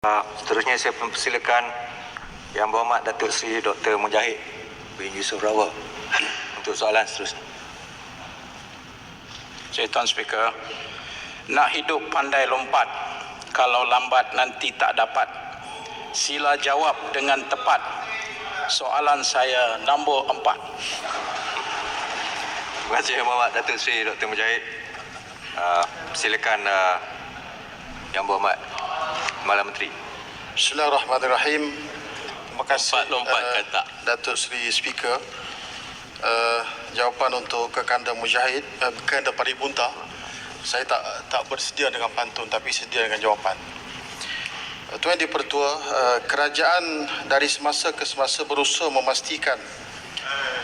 Seterusnya saya mempersilakan Yang Berhormat Datuk Seri Dr. Mujahid bin Yusof Rawal untuk soalan seterusnya. Tuan Speaker, nak hidup pandai lompat, kalau lambat nanti tak dapat. Sila jawab dengan tepat. Soalan saya nombor 4. Terima kasih Yang Berhormat Datuk Seri Dr. Mujahid. Silakan Yang Berhormat Kepala Menteri. Bismillahirrahmanirrahim. Terima kasih Datuk Seri Speaker. Jawapan untuk Kekanda Mujahid, Kekanda Paribunta. Saya tak bersedia dengan pantun tapi sedia dengan jawapan. Tuan Dipertua, kerajaan dari semasa ke semasa berusaha memastikan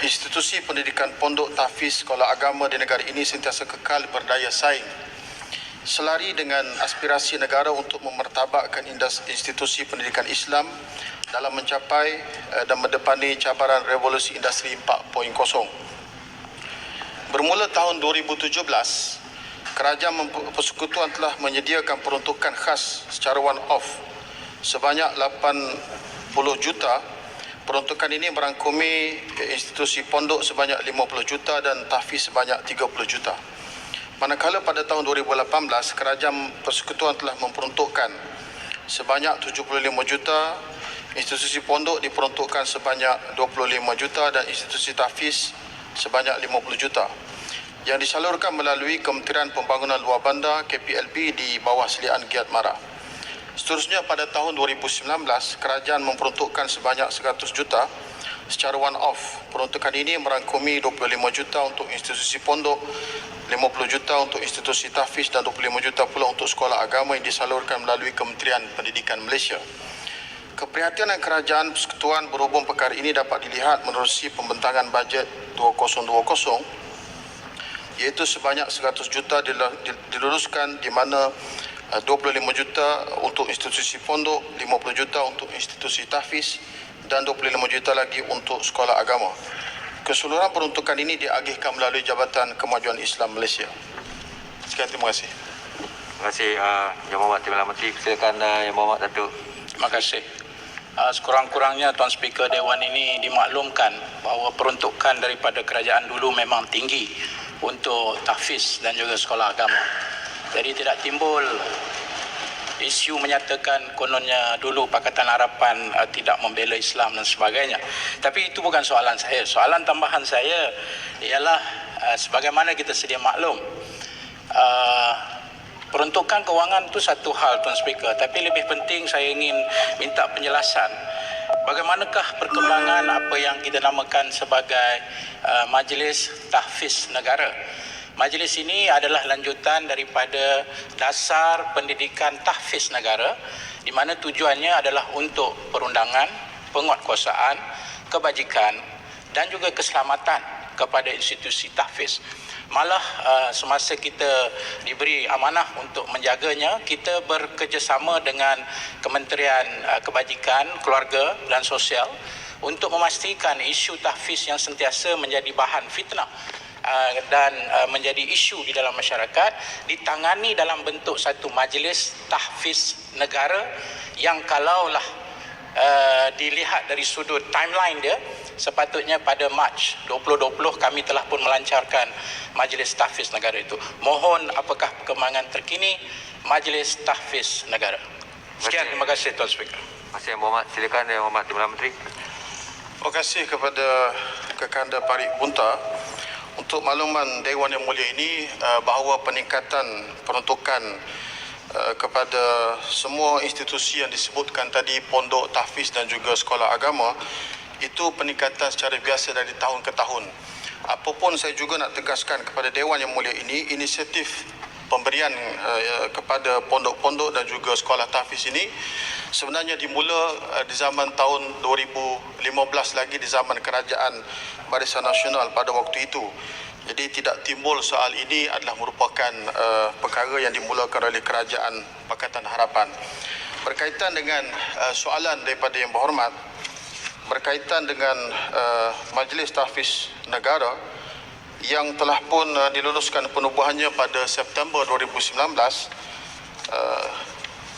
institusi pendidikan pondok, tahfiz, sekolah agama di negara ini sentiasa kekal berdaya saing, selari dengan aspirasi negara untuk memertabakkan institusi pendidikan Islam dalam mencapai dan mendepani cabaran revolusi industri 4.0. Bermula tahun 2017, Kerajaan Persekutuan telah menyediakan peruntukan khas secara one-off sebanyak 80 juta. Peruntukan ini merangkumi institusi pondok sebanyak 50 juta dan tahfiz sebanyak 30 juta. Manakala pada tahun 2018, Kerajaan Persekutuan telah memperuntukkan sebanyak 75 juta, institusi pondok diperuntukkan sebanyak 25 juta dan institusi tahfiz sebanyak 50 juta yang disalurkan melalui Kementerian Pembangunan Luar Bandar KPLB di bawah seliaan Giat Mara. Seterusnya pada tahun 2019, Kerajaan memperuntukkan sebanyak 100 juta secara one-off. Peruntukan ini merangkumi 25 juta untuk institusi pondok, 50 juta untuk institusi tahfiz dan 25 juta pula untuk sekolah agama yang disalurkan melalui Kementerian Pendidikan Malaysia. Keprihatinan Kerajaan Persekutuan berhubung perkara ini dapat dilihat menerusi pembentangan bajet 2020 iaitu sebanyak 100 juta diluluskan di mana 25 juta untuk institusi pondok, 50 juta untuk institusi tahfiz dan 25 juta lagi untuk sekolah agama. Keseluruhan peruntukan ini diagihkan melalui Jabatan Kemajuan Islam Malaysia. Sekian, terima kasih. Terima kasih Yang Berhormat Kepala Menteri. Silakan Yang Berhormat Datuk. Terima kasih. Sekurang-kurangnya Tuan Speaker, Dewan ini dimaklumkan bahawa peruntukan daripada kerajaan dulu memang tinggi untuk tahfiz dan juga sekolah agama. Jadi tidak timbul isu menyatakan kononnya dulu Pakatan Harapan tidak membela Islam dan sebagainya. Tapi itu bukan soalan saya. Soalan tambahan saya ialah sebagaimana kita sedia maklum, peruntukan kewangan itu satu hal Tuan Speaker, tapi lebih penting saya ingin minta penjelasan. Bagaimanakah perkembangan apa yang kita namakan sebagai Majlis Tahfiz Negara? Majlis ini adalah lanjutan daripada dasar pendidikan tahfiz negara di mana tujuannya adalah untuk perundangan, penguatkuasaan, kebajikan dan juga keselamatan kepada institusi tahfiz. Malah semasa kita diberi amanah untuk menjaganya, kita bekerjasama dengan Kementerian Kebajikan, Keluarga dan Sosial untuk memastikan isu tahfiz yang sentiasa menjadi bahan fitnah dan menjadi isu di dalam masyarakat ditangani dalam bentuk satu majlis tahfiz negara yang kalaulah dilihat dari sudut timeline dia, sepatutnya pada Mac 2020 kami telah pun melancarkan majlis tahfiz negara itu. Mohon apakah perkembangan terkini majlis tahfiz negara. Sekian, terima kasih Tuan Speaker. Terima kasih Yang Berhormat. Silakan Yang Berhormat Kepala Menteri. Terima kasih kepada Kekanda Paribunta. Untuk makluman Dewan Yang Mulia ini, bahawa peningkatan peruntukan kepada semua institusi yang disebutkan tadi, pondok, tahfiz dan juga sekolah agama, itu peningkatan secara biasa dari tahun ke tahun. Apapun saya juga nak tegaskan kepada Dewan Yang Mulia ini, inisiatif pemberian kepada pondok-pondok dan juga sekolah tahfiz ini sebenarnya dimula di zaman tahun 2015 lagi, di zaman Kerajaan Barisan Nasional pada waktu itu. Jadi tidak timbul soal ini adalah merupakan perkara yang dimulakan oleh Kerajaan Pakatan Harapan. Berkaitan dengan soalan daripada Yang Berhormat berkaitan dengan Majlis Tahfiz Negara yang telah pun diluluskan penubuhannya pada September 2019,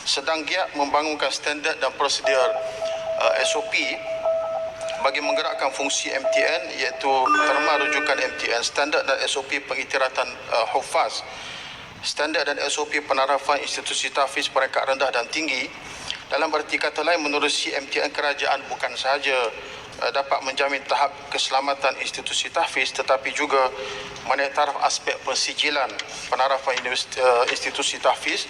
sedang giat membangunkan standard dan prosedur SOP bagi menggerakkan fungsi MTN, iaitu terma rujukan MTN, standard dan SOP pengiktirafan Hufaz, standard dan SOP penarafan institusi tahfiz peringkat rendah dan tinggi. Dalam erti kata lain, menerusi MTN kerajaan bukan sahaja dapat menjamin tahap keselamatan institusi tahfiz, tetapi juga menektaraf aspek pensijilan penarafan institusi tahfiz,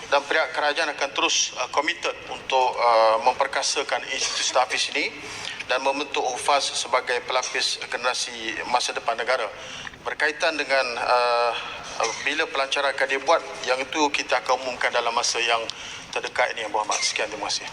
dan pihak kerajaan akan terus komited untuk memperkasakan institusi tahfiz ini dan membentuk Hufaz sebagai pelapis generasi masa depan negara. Berkaitan dengan bila pelancaran akan dibuat, yang itu kita akan umumkan dalam masa yang terdekat ini, Yang Berhormat. Sekian, terima kasih.